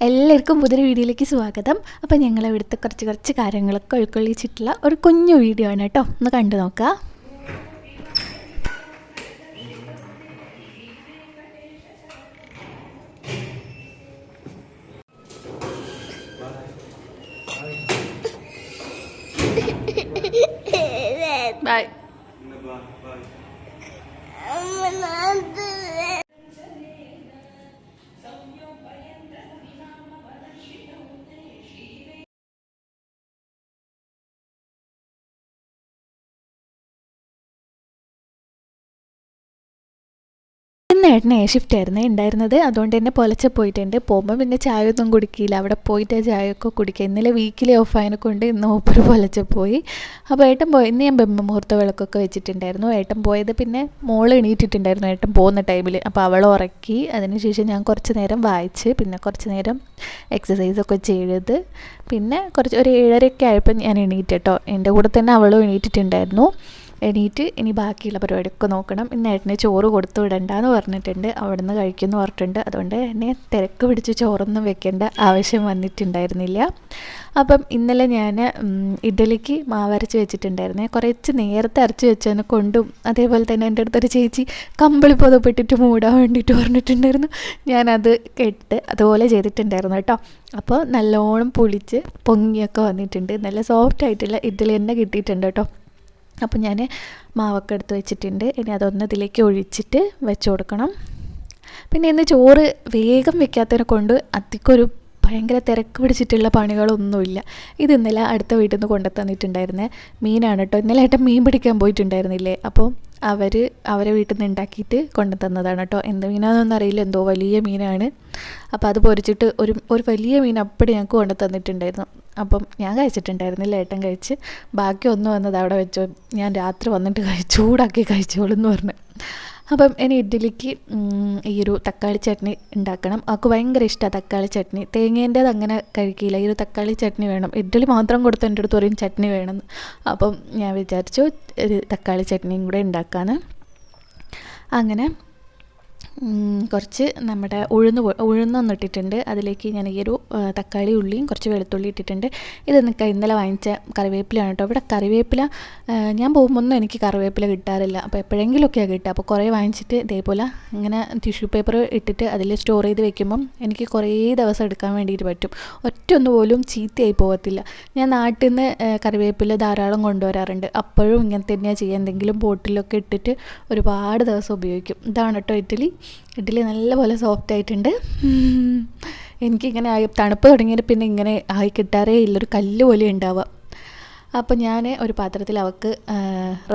എല്ലാവർക്കും പുതിയൊരു വീഡിയോയിലേക്ക് സ്വാഗതം. അപ്പോൾ ഞങ്ങൾ ഇവിടുത്തെ കുറച്ച് കാര്യങ്ങളൊക്കെ ഉൾക്കൊള്ളിച്ചിട്ടുള്ള ഒരു കുഞ്ഞു വീഡിയോ ആണ് കേട്ടോ. ഒന്ന് കണ്ടു നോക്കാം. ബൈ. ഇന്ന് ഏട്ടന് ഷിഫ്റ്റ് ആയിരുന്നു ഉണ്ടായിരുന്നത്. അതുകൊണ്ട് തന്നെ പൊലച്ച പോയിട്ടുണ്ട്. പോകുമ്പോൾ പിന്നെ ചായ ഒന്നും കുടിക്കില്ല, അവിടെ പോയിട്ട് ചായയൊക്കെ കുടിക്കുക. ഇന്നലെ വീക്കിലി ഓഫ് ആയതിനെ കൊണ്ട് ഇന്ന് മൂപ്പര് പൊലച്ച പോയി. അപ്പോൾ ഏട്ടൻ പോയി. ഇന്ന് ഞാൻ ബ്രഹ്മമുഹൂർത്ത വിളക്കൊക്കെ വെച്ചിട്ടുണ്ടായിരുന്നു. ഏട്ടൻ പോയത് പിന്നെ മോള് എണീറ്റിട്ടുണ്ടായിരുന്നു ഏട്ടൻ പോകുന്ന ടൈമിൽ. അപ്പോൾ അവളെ ഉറക്കി. അതിനുശേഷം ഞാൻ കുറച്ച് നേരം വായിച്ച്, പിന്നെ കുറച്ച് നേരം എക്സസൈസൊക്കെ ചെയ്ത്, പിന്നെ ഒരു 7:30 ആയപ്പോൾ ഞാൻ എണീറ്റ് കേട്ടോ. എൻ്റെ കൂടെ തന്നെ അവളും എണീറ്റിട്ടുണ്ടായിരുന്നു. എണീറ്റ് ഇനി ബാക്കിയുള്ള പരിപാടിയൊക്കെ നോക്കണം. ഇന്ന് ഏട്ടനെ ചോറ് കൊടുത്തു വിടണ്ടെന്ന് പറഞ്ഞിട്ടുണ്ട്. അവിടെ നിന്ന് കഴിക്കുമെന്ന് പറഞ്ഞിട്ടുണ്ട്. അതുകൊണ്ട് എന്നെ തിരക്ക് പിടിച്ച് ചോറൊന്നും വെക്കേണ്ട ആവശ്യം വന്നിട്ടുണ്ടായിരുന്നില്ല. അപ്പം ഇന്നലെ ഞാൻ ഇഡ്ഡലിക്ക് മാവരച്ച് വെച്ചിട്ടുണ്ടായിരുന്നേ. കുറച്ച് നേരത്തെ അരച്ച് വെച്ചതിനെ കൊണ്ടും, അതേപോലെ തന്നെ എൻ്റെ അടുത്തൊരു ചേച്ചി കമ്പിളി പുതപ്പിട്ടിട്ട് മൂടാൻ വേണ്ടിയിട്ട് പറഞ്ഞിട്ടുണ്ടായിരുന്നു. ഞാനത് കേട്ട് അതുപോലെ ചെയ്തിട്ടുണ്ടായിരുന്നു കേട്ടോ. അപ്പോൾ നല്ലോണം പുളിച്ച് പൊങ്ങിയൊക്കെ വന്നിട്ടുണ്ട്. നല്ല സോഫ്റ്റ് ആയിട്ടുള്ള ഇഡ്ഡലി തന്നെ കിട്ടിയിട്ടുണ്ട് കേട്ടോ. അപ്പം ഞാൻ മാവൊക്കെ എടുത്ത് വെച്ചിട്ടുണ്ട്. ഇനി അതൊന്ന് ഇതിലേക്ക് ഒഴിച്ചിട്ട് വെച്ച് കൊടുക്കണം. പിന്നെ ഇന്ന് ചോറ് വേഗം വെക്കാത്തതിനെ കൊണ്ട് അധികമൊരു ഭയങ്കര തിരക്ക് പിടിച്ചിട്ടുള്ള പണികളൊന്നുമില്ല. ഇത് ഇന്നലെ അടുത്ത വീട്ടിൽ നിന്ന് കൊണ്ടു തന്നിട്ടുണ്ടായിരുന്നേ മീനാണ് കേട്ടോ. ഇന്നലെ ഏട്ടൻ മീൻ പിടിക്കാൻ പോയിട്ടുണ്ടായിരുന്നില്ലേ, അപ്പോൾ അവരെ വീട്ടിൽ നിന്ന് ഉണ്ടാക്കിയിട്ട് കൊണ്ടു തന്നതാണ് കേട്ടോ. എന്ത് മീനാണെന്നൊന്നും അറിയില്ല, എന്തോ വലിയ മീനാണ്. അപ്പോൾ അത് പൊരിച്ചിട്ട് ഒരു വലിയ മീൻ അപ്പടി ഞങ്ങൾക്ക് കൊണ്ടു തന്നിട്ടുണ്ടായിരുന്നു. അപ്പം ഞാൻ കഴിച്ചിട്ടുണ്ടായിരുന്നില്ല, ഏട്ടൻ കഴിച്ച്. ബാക്കി ഒന്ന് വന്നത് അവിടെ വെച്ചോ, ഞാൻ രാത്രി വന്നിട്ട് ചൂടാക്കി കഴിച്ചോളൂ എന്ന് പറഞ്ഞു. അപ്പം ഇനി ഇഡ്ഡലിക്ക് ഈ ഒരു തക്കാളി ചട്നി ഉണ്ടാക്കണം. അവൾക്ക് ഭയങ്കര ഇഷ്ടമാണ് തക്കാളി ചട്നി. തേങ്ങേൻ്റേത് അങ്ങനെ കഴിക്കില്ല, ഈ ഒരു തക്കാളി ചട്നി വേണം. ഇഡ്ഡലി മാത്രം കൊടുത്ത് എൻ്റെ അടുത്ത് പറയും ചട്നി വേണമെന്ന്. അപ്പം ഞാൻ വിചാരിച്ചു ഒരു തക്കാളി ചട്നിയും കൂടെ ഉണ്ടാക്കാമെന്ന്. അങ്ങനെ കുറച്ച് നമ്മുടെ ഉഴുന്നൊന്നും ഇട്ടിട്ടുണ്ട്. അതിലേക്ക് ഞാൻ ഈ ഒരു തക്കാളി ഉള്ളിയും കുറച്ച് വെളുത്തുള്ളി ഇട്ടിട്ടുണ്ട്. ഇത് ഇന്നലെ വാങ്ങിച്ച കറിവേപ്പിലാണ് കേട്ടോ. ഇവിടെ കറിവേപ്പില ഞാൻ പോകുമ്പോൾ ഒന്നും എനിക്ക് കറിവേപ്പില കിട്ടാറില്ല. അപ്പോൾ എപ്പോഴെങ്കിലുമൊക്കെയാണ് കിട്ടുക. അപ്പോൾ കുറേ വാങ്ങിച്ചിട്ട് ഇതേപോലെ ഇങ്ങനെ ടിഷ്യൂ പേപ്പർ ഇട്ടിട്ട് അതിൽ സ്റ്റോർ ചെയ്ത് വെക്കുമ്പം എനിക്ക് കുറേ ദിവസം എടുക്കാൻ വേണ്ടിയിട്ട് പറ്റും. ഒറ്റൊന്നുപോലും ചീത്തയായി പോകത്തില്ല. ഞാൻ നാട്ടിൽ നിന്ന് കറിവേപ്പില ധാരാളം കൊണ്ടുവരാറുണ്ട്. അപ്പോഴും ഇങ്ങനെ തന്നെയാണ് ചെയ്യുക. എന്തെങ്കിലും ബോട്ടിലൊക്കെ ഇട്ടിട്ട് ഒരുപാട് ദിവസം ഉപയോഗിക്കും. ഇതാണ് കേട്ടോ ഇഡ്ഡലി നല്ലപോലെ സോഫ്റ്റ് ആയിട്ടുണ്ട്. എനിക്കിങ്ങനെ തണുപ്പ് തുടങ്ങിയിട്ട് പിന്നെ ഇങ്ങനെ ആയി കിട്ടാറേ ഇല്ല, ഒരു കല്ല് പോലെ ഉണ്ടാവുക. അപ്പോൾ ഞാൻ ഒരു പാത്രത്തിൽ അവൾക്ക്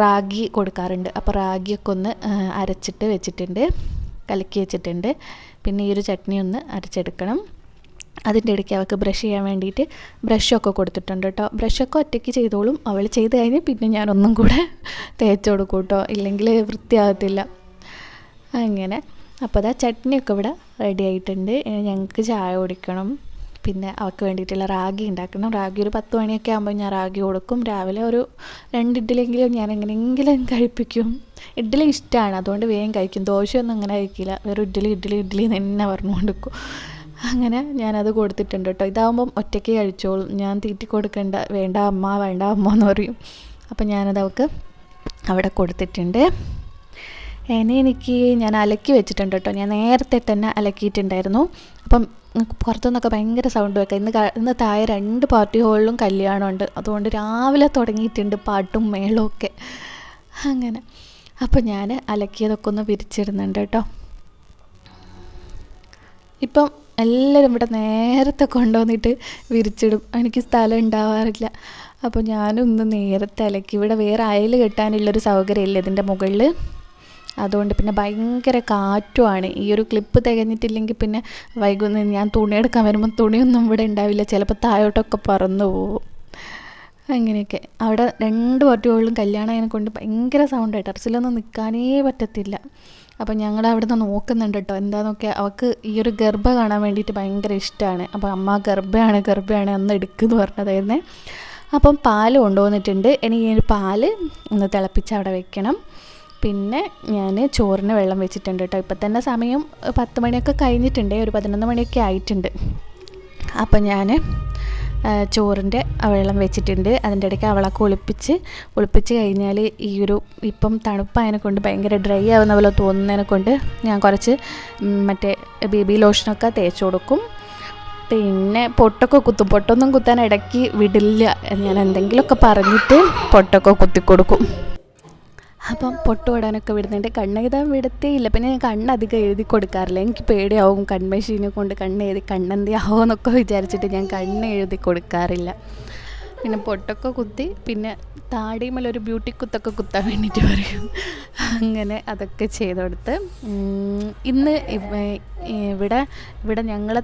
റാഗി കൊടുക്കാറുണ്ട്. അപ്പോൾ റാഗിയൊക്കെ ഒന്ന് അരച്ചിട്ട് വെച്ചിട്ടുണ്ട്, കലക്കി വെച്ചിട്ടുണ്ട്. പിന്നെ ഈ ഒരു ചട്നി ഒന്ന് അരച്ചെടുക്കണം. അതിൻ്റെ ഇടയ്ക്ക് അവൾക്ക് ബ്രഷ് ചെയ്യാൻ വേണ്ടിയിട്ട് ബ്രഷൊക്കെ കൊടുത്തിട്ടുണ്ട് കേട്ടോ. ബ്രഷൊക്കെ ഒറ്റയ്ക്ക് ചെയ്തോളും. അവൾ ചെയ്ത് കഴിഞ്ഞ് പിന്നെ ഞാനൊന്നും കൂടെ തേച്ച് കൊടുക്കും കേട്ടോ, ഇല്ലെങ്കിൽ വൃത്തിയാകത്തില്ല. അങ്ങനെ അപ്പോൾ അതാ ചട്നിയൊക്കെ ഇവിടെ റെഡി ആയിട്ടുണ്ട്. ഞങ്ങൾക്ക് ചായ കുടിക്കണം. പിന്നെ അവൾക്ക് വേണ്ടിയിട്ടുള്ള റാഗി ഉണ്ടാക്കണം. റാഗി ഒരു 10 മണിയൊക്കെ ആകുമ്പോൾ ഞാൻ റാഗി കൊടുക്കും. രാവിലെ ഒരു 2 ഇഡ്ഡലിയെങ്കിലും ഞാൻ എങ്ങനെയെങ്കിലും കഴിപ്പിക്കും. ഇഡ്ഡലി ഇഷ്ടമാണ്, അതുകൊണ്ട് വേഗം കഴിക്കും. ദോശയൊന്നും അങ്ങനെ കഴിക്കില്ല, വേറെ ഇഡ്ഡലി തന്നെ പറഞ്ഞു കൊടുക്കും. അങ്ങനെ ഞാനത് കൊടുത്തിട്ടുണ്ട് കേട്ടോ. ഇതാകുമ്പം ഒറ്റയ്ക്ക് കഴിച്ചോളും, ഞാൻ തീറ്റി കൊടുക്കേണ്ട, വേണ്ട അമ്മ എന്ന് പറയും. അപ്പം ഞാനത് അവൾക്ക് അവിടെ കൊടുത്തിട്ടുണ്ട്. ഞാൻ അലക്കി വെച്ചിട്ടുണ്ട് കേട്ടോ. ഞാൻ നേരത്തെ തന്നെ അലക്കിയിട്ടുണ്ടായിരുന്നു. അപ്പം പുറത്തുനിന്നൊക്കെ ഭയങ്കര സൗണ്ട് വെക്കാം. ഇന്ന് താഴെ 2 പാർട്ടി ഹോളിലും കല്യാണമുണ്ട്. അതുകൊണ്ട് രാവിലെ തുടങ്ങിയിട്ടുണ്ട് പാട്ടും മേളവും ഒക്കെ. അങ്ങനെ അപ്പോൾ ഞാൻ അലക്കിയതൊക്കെ ഒന്ന് വിരിച്ചിടുന്നുണ്ട് കേട്ടോ. ഇപ്പം എല്ലാവരും ഇവിടെ നേരത്തെ കൊണ്ടുവന്നിട്ട് വിരിച്ചിടും, എനിക്ക് സ്ഥലം ഉണ്ടാവാറില്ല. അപ്പോൾ ഞാനും ഇന്ന് നേരത്തെ അലക്കി. ഇവിടെ വേറെ അയൽ കെട്ടാനുള്ളൊരു സൗകര്യമില്ല ഇതിൻ്റെ മുകളിൽ. അതുകൊണ്ട് പിന്നെ ഭയങ്കര കാറ്റുമാണ്. ഈ ഒരു ക്ലിപ്പ് തികഞ്ഞിട്ടില്ലെങ്കിൽ പിന്നെ വൈകുന്നേരം ഞാൻ തുണിയെടുക്കാൻ വരുമ്പോൾ തുണിയൊന്നും ഇവിടെ ഉണ്ടാവില്ല, ചിലപ്പോൾ താഴോട്ടൊക്കെ പറന്നു പോകും. അങ്ങനെയൊക്കെ അവിടെ 2 പാർട്ടികളിലും കല്യാണം അതിനെ കൊണ്ട് ഭയങ്കര സൗണ്ടാണ്. ടെറസിലൊന്നും നിൽക്കാനേ പറ്റത്തില്ല. അപ്പോൾ ഞങ്ങൾ അവിടെ നിന്ന് നോക്കുന്നുണ്ട് കേട്ടോ എന്താണെന്നൊക്കെ. അവൾക്ക് ഈ ഒരു ഗർഭ കാണാൻ വേണ്ടിയിട്ട് ഭയങ്കര ഇഷ്ടമാണ്. അപ്പോൾ അമ്മ ഗർഭയാണ് അന്ന് എടുക്കുമെന്ന് പറഞ്ഞതായിരുന്നേ. അപ്പം പാല് കൊണ്ടുവന്നിട്ടുണ്ട്. ഇനി ഈ ഒരു പാല് ഒന്ന് തിളപ്പിച്ച് അവിടെ വെക്കണം. പിന്നെ ഞാൻ ചോറിന് വെള്ളം വെച്ചിട്ടുണ്ട് കേട്ടോ. ഇപ്പം തന്നെ സമയം 10 മണിയൊക്കെ കഴിഞ്ഞിട്ടുണ്ട്, ഒരു 11 മണിയൊക്കെ ആയിട്ടുണ്ട്. അപ്പം ഞാൻ ചോറിൻ്റെ വെള്ളം വെച്ചിട്ടുണ്ട്. അതിൻ്റെ ഇടയ്ക്ക് അവളെ കുളിപ്പിച്ച് കഴിഞ്ഞാൽ ഇപ്പം തണുപ്പായതിനെ കൊണ്ട് ഭയങ്കര ഡ്രൈ ആവുന്ന പോലെ തോന്നുന്നതിനെ കൊണ്ട് ഞാൻ കുറച്ച് മറ്റേ ബേബി ലോഷനൊക്കെ തേച്ച് കൊടുക്കും. പിന്നെ പൊട്ടൊന്നും കുത്താൻ ഇടയ്ക്ക് വിടില്ല. ഞാൻ എന്തെങ്കിലുമൊക്കെ പറഞ്ഞിട്ട് പൊട്ടൊക്കെ കുത്തിക്കൊടുക്കും. അപ്പം പൊട്ട് തൊടാനൊക്കെ വിടുന്നുണ്ട്. കണ്ണെഴുതാൻ വിടത്തേയില്ല. പിന്നെ ഞാൻ കണ്ണധികം എഴുതി കൊടുക്കാറില്ല. എനിക്ക് പേടിയാവും കൺമെഷീനെ കൊണ്ട് കണ്ണെന്തിയാവോ എന്നൊക്കെ വിചാരിച്ചിട്ട് ഞാൻ കണ്ണ് എഴുതി കൊടുക്കാറില്ല. പിന്നെ പൊട്ടൊക്കെ കുത്തി, പിന്നെ താടിയുമേലൊരു ബ്യൂട്ടി കുത്തൊക്കെ കുത്താൻ വേണ്ടിയിട്ട് പറയും. അങ്ങനെ അതൊക്കെ ചെയ്ത് കൊടുത്ത് ഇന്ന് ഇവിടെ ഞങ്ങളെ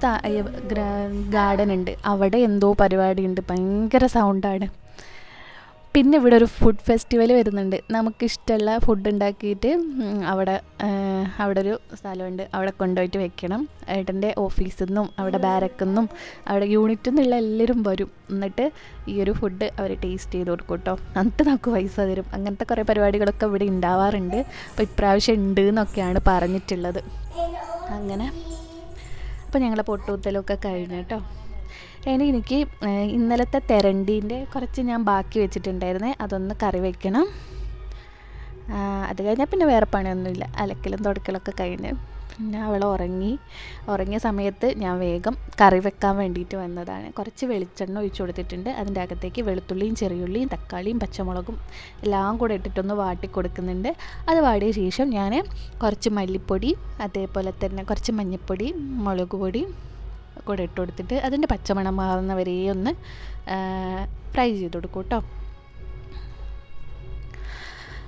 ഗാർഡൻ ഉണ്ട്. അവിടെ എന്തോ പരിപാടിയുണ്ട്, ഭയങ്കര സൗണ്ടാണ്. പിന്നെ ഇവിടെ ഒരു ഫുഡ് ഫെസ്റ്റിവൽ വരുന്നുണ്ട്. നമുക്കിഷ്ടമുള്ള ഫുഡ് ഉണ്ടാക്കിയിട്ട് അവിടെ ഒരു സ്ഥലമുണ്ട്, അവിടെ കൊണ്ടുപോയിട്ട് വെക്കണം. ഏട്ടൻ്റെ ഓഫീസിൽ നിന്നും അവിടെ ബാരക്കിൽ നിന്നും അവിടെ യൂണിറ്റിൽ നിന്നുള്ള എല്ലാവരും വരും. എന്നിട്ട് ഈ ഒരു ഫുഡ് അവർ ടേസ്റ്റ് ചെയ്ത് കൊടുക്കും കേട്ടോ. എന്നിട്ട് നമുക്ക് പൈസ തരും. അങ്ങനത്തെ കുറേ പരിപാടികളൊക്കെ ഇവിടെ ഉണ്ടാവാറുണ്ട്. അപ്പോൾ ഇപ്രാവശ്യം ഉണ്ട് എന്നൊക്കെയാണ് പറഞ്ഞിട്ടുള്ളത്. അങ്ങനെ അപ്പോൾ ഞങ്ങളെ പൊട്ടുകുത്തലൊക്കെ കഴിഞ്ഞു കേട്ടോ. എനിക്ക് ഇന്നലത്തെ തെരണ്ടീൻ്റെ കുറച്ച് ഞാൻ ബാക്കി വെച്ചിട്ടുണ്ടായിരുന്നേ, അതൊന്ന് കറി വയ്ക്കണം. അത് കഴിഞ്ഞാൽ പിന്നെ വേറെ പണിയൊന്നുമില്ല. അലക്കലും തുടക്കലൊക്കെ കഴിഞ്ഞ് പിന്നെ അവൾ ഉറങ്ങിയ സമയത്ത് ഞാൻ വേഗം കറി വെക്കാൻ വേണ്ടിയിട്ട് വന്നതാണ്. കുറച്ച് വെളിച്ചെണ്ണ ഒഴിച്ചു കൊടുത്തിട്ടുണ്ട്. അതിൻ്റെ അകത്തേക്ക് വെളുത്തുള്ളിയും ചെറിയുള്ളിയും തക്കാളിയും പച്ചമുളകും എല്ലാം കൂടെ ഇട്ടിട്ടൊന്ന് വാട്ടി കൊടുക്കുന്നുണ്ട്. അത് വാടിയ ശേഷം ഞാൻ കുറച്ച് മല്ലിപ്പൊടി, അതേപോലെ തന്നെ കുറച്ച് മഞ്ഞൾപ്പൊടി, മുളക് പൊടി കൂടെ ഇട്ട് കൊടുത്തിട്ട് അതിൻ്റെ പച്ചമണം മാറുന്നവരെ ഒന്ന് ഫ്രൈ ചെയ്ത് കൊടുക്കും കേട്ടോ.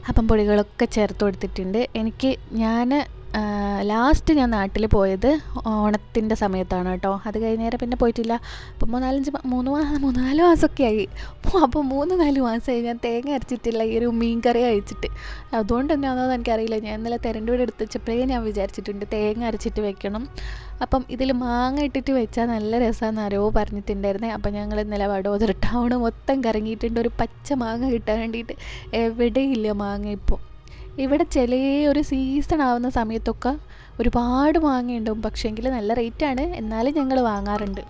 അപ്പം പൊടികളൊക്കെ ചേർത്ത് കൊടുത്തിട്ടുണ്ട്. ഞാൻ ലാസ്റ്റ് ഞാൻ നാട്ടിൽ പോയത് ഓണത്തിൻ്റെ സമയത്താണ് കേട്ടോ. അത് കഴിഞ്ഞേരം പിന്നെ പോയിട്ടില്ല. അപ്പോൾ 3-4 മാസമൊക്കെ ആയി. അപ്പോൾ 3-4 മാസമായി ഞാൻ തേങ്ങ അരച്ചിട്ടില്ല ഈ ഒരു മീൻ കറി കഴിച്ചിട്ട്. അതുകൊണ്ട് തന്നെയാണെന്ന് എനിക്കറിയില്ല. ഞാൻ ഇന്നലെ തെരണ്ടൂടെ എടുത്ത് വെച്ചപ്പോഴേ ഞാൻ വിചാരിച്ചിട്ടുണ്ട് തേങ്ങ അരച്ചിട്ട് വെക്കണം. അപ്പം ഇതിൽ മാങ്ങ ഇട്ടിട്ട് വെച്ചാൽ നല്ല രസമാണെന്ന് ആരോ പറഞ്ഞിട്ടുണ്ടായിരുന്നേ. അപ്പം ഞങ്ങൾ ഇന്നലെ വടോദര ടൗൺ മൊത്തം കറങ്ങിയിട്ടുണ്ട് ഒരു പച്ച മാങ്ങ കിട്ടാൻ വേണ്ടിയിട്ട്. എവിടെയില്ല മാങ്ങ ഇപ്പോൾ. ഇവിടെ ഒരു സീസൺ ആവുന്ന സമയത്തൊക്കെ ഒരുപാട് മാങ്ങയുണ്ടാവും. പക്ഷേങ്കിൽ നല്ല റേറ്റാണ്, എന്നാലും ഞങ്ങൾ വാങ്ങാറുണ്ട്.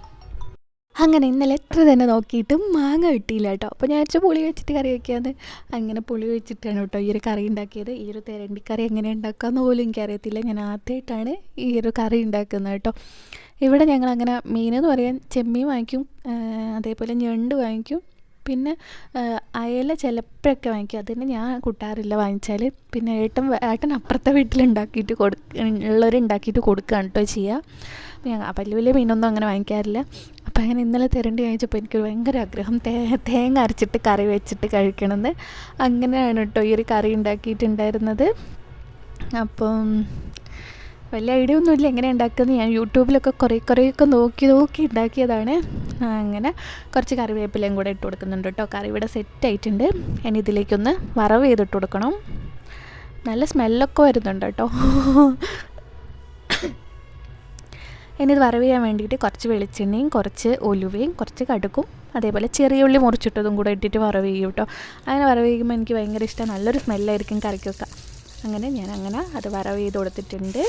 അങ്ങനെ ഇന്നലെ എത്ര തന്നെ നോക്കിയിട്ടും മാങ്ങ കിട്ടിയില്ല കേട്ടോ. അപ്പോൾ ഞാൻ പുളി വെച്ചിട്ട് കറി വയ്ക്കാമെന്ന്. അങ്ങനെ പുളി വെച്ചിട്ടാണ് കേട്ടോ ഈ ഒരു കറി ഉണ്ടാക്കിയത്. ഈ ഒരു തെരണ്ടിക്കറി എങ്ങനെ ഉണ്ടാക്കാമെന്ന് പോലും എനിക്കറിയത്തില്ല. ഞാൻ ആദ്യമായിട്ടാണ് ഈ ഒരു കറി ഉണ്ടാക്കുന്നത് കേട്ടോ. ഇവിടെ ഞങ്ങളങ്ങനെ മീനെന്ന് പറയാൻ ചെമ്മീൻ വാങ്ങിക്കും, അതേപോലെ ഞണ്ട് വാങ്ങിക്കും, പിന്നെ അയല ചിലപ്പോഴൊക്കെ വാങ്ങിക്കും. അതിന് ഞാൻ കൂട്ടാറില്ല വാങ്ങിച്ചാൽ. പിന്നെ ഏട്ടൻ അപ്പുറത്തെ വീട്ടിലുണ്ടാക്കിയിട്ട് ഉള്ളവരുണ്ടാക്കിയിട്ട് കൊടുക്കുകയാണ് കേട്ടോ ചെയ്യുക. ഞാൻ വലിയ വലിയ മീനൊന്നും അങ്ങനെ വാങ്ങിക്കാറില്ല. അപ്പം അങ്ങനെ ഇന്നലെ തിരണ്ടി വാങ്ങിച്ചപ്പോൾ എനിക്കൊരു ഭയങ്കര ആഗ്രഹം തേങ്ങ അരച്ചിട്ട് കറി വെച്ചിട്ട് കഴിക്കണമെന്ന്. അങ്ങനെയാണ് കേട്ടോ ഈ ഒരു കറി ഉണ്ടാക്കിയിട്ടുണ്ടായിരുന്നത്. അപ്പം വലിയ ഐഡിയ ഒന്നുമില്ല എങ്ങനെ ഉണ്ടാക്കുന്നത്. ഞാൻ യൂട്യൂബിലൊക്കെ കുറേയൊക്കെ നോക്കി ഉണ്ടാക്കിയതാണ്. അങ്ങനെ കുറച്ച് കറിവേപ്പിലയും കൂടെ ഇട്ട് കൊടുക്കുന്നുണ്ട് കേട്ടോ. കറി ഇവിടെ സെറ്റായിട്ടുണ്ട്. ഇനി ഇതിലേക്കൊന്ന് വറവ് ചെയ്തിട്ട് കൊടുക്കണം. നല്ല സ്മെല്ലൊക്കെ വരുന്നുണ്ട് കേട്ടോ. ഇനി ഇത് വറവ് ചെയ്യാൻ വേണ്ടിയിട്ട് കുറച്ച് വെളിച്ചെണ്ണയും കുറച്ച് ഉലുവയും കുറച്ച് കടുകും അതേപോലെ ചെറിയ ഉള്ളി മുറിച്ചിട്ടതും കൂടെ ഇട്ടിട്ട് വറവ് ചെയ്യും കേട്ടോ. അങ്ങനെ വറവ് ചെയ്യുമ്പോൾ എനിക്ക് ഭയങ്കര ഇഷ്ടം. നല്ലൊരു സ്മെല്ലായിരിക്കും കറിക്കൊക്കെ. അങ്ങനെ ഞാൻ അത് വറവ് ചെയ്ത് കൊടുത്തിട്ടുണ്ട്.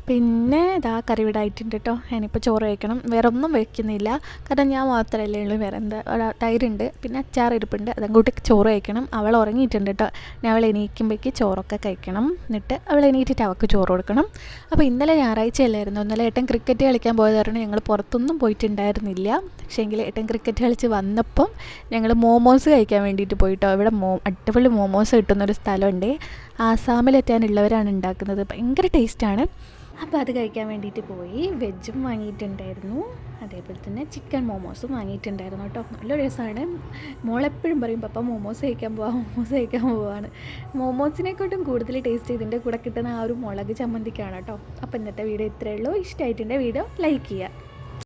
പിന്നെ ഇതാ കറി ഇവിടെ ആയിട്ടുണ്ട് കേട്ടോ. ഞാനിപ്പോൾ ചോറ് വയ്ക്കണം. വേറെ ഒന്നും വയ്ക്കുന്നില്ല, കാരണം ഞാൻ മാത്രമല്ലേ ഉള്ളൂ. വേറെ തൈരുണ്ട്, പിന്നെ അച്ചാർ ഇരിപ്പുണ്ട്. അതങ്ങോട്ട് ചോറ് കഴിക്കണം. അവൾ ഉറങ്ങിയിട്ടുണ്ട് കേട്ടോ. ഞാൻ അവൾ എണീക്കുമ്പോഴേക്ക് ചോറൊക്കെ കഴിക്കണം. എന്നിട്ട് അവൾ എണീറ്റിട്ട് അവൾക്ക് ചോറ് കൊടുക്കണം. അപ്പോൾ ഇന്നലെ ഞായറാഴ്ച അല്ലായിരുന്നു. ഇന്നലെ ഏട്ടൻ ക്രിക്കറ്റ് കളിക്കാൻ പോയത് കാരണം ഞങ്ങൾ പുറത്തൊന്നും പോയിട്ടുണ്ടായിരുന്നില്ല. പക്ഷേ എങ്കിൽ ഏട്ടൻ ക്രിക്കറ്റ് കളിച്ച് വന്നപ്പം ഞങ്ങൾ മോമോസ് കഴിക്കാൻ വേണ്ടിയിട്ട് പോയിട്ടോ. ഇവിടെ അടിപൊളി മോമോസ് കിട്ടുന്നൊരു സ്ഥലമുണ്ട്. ആസാമിലെത്താനുള്ളവരാണ് ഉണ്ടാക്കുന്നത്. ഭയങ്കര ടേസ്റ്റാണ്. അപ്പോൾ അത് കഴിക്കാൻ വേണ്ടിയിട്ട് പോയി. വെജും വാങ്ങിയിട്ടുണ്ടായിരുന്നു, അതേപോലെ തന്നെ ചിക്കൻ മോമോസും വാങ്ങിയിട്ടുണ്ടായിരുന്നു കേട്ടോ. നല്ല രസമാണ്. മോളെപ്പോഴും പറയും പപ്പ മോമോസ് കഴിക്കാൻ പോവാണ്. മോമോസിനെക്കാട്ടും കൂടുതൽ ടേസ്റ്റ് ഇതിൻ്റെ കൂടെ കിട്ടുന്ന ആ ഒരു മുളക് ചമ്മന്തിക്കാണ് കേട്ടോ. അപ്പോൾ ഇന്നത്തെ വീഡിയോ ഇത്രയേ ഉള്ളൂ. ഇഷ്ടമായിട്ടുണ്ടെങ്കിൽ വീഡിയോ ലൈക്ക് ചെയ്യുക.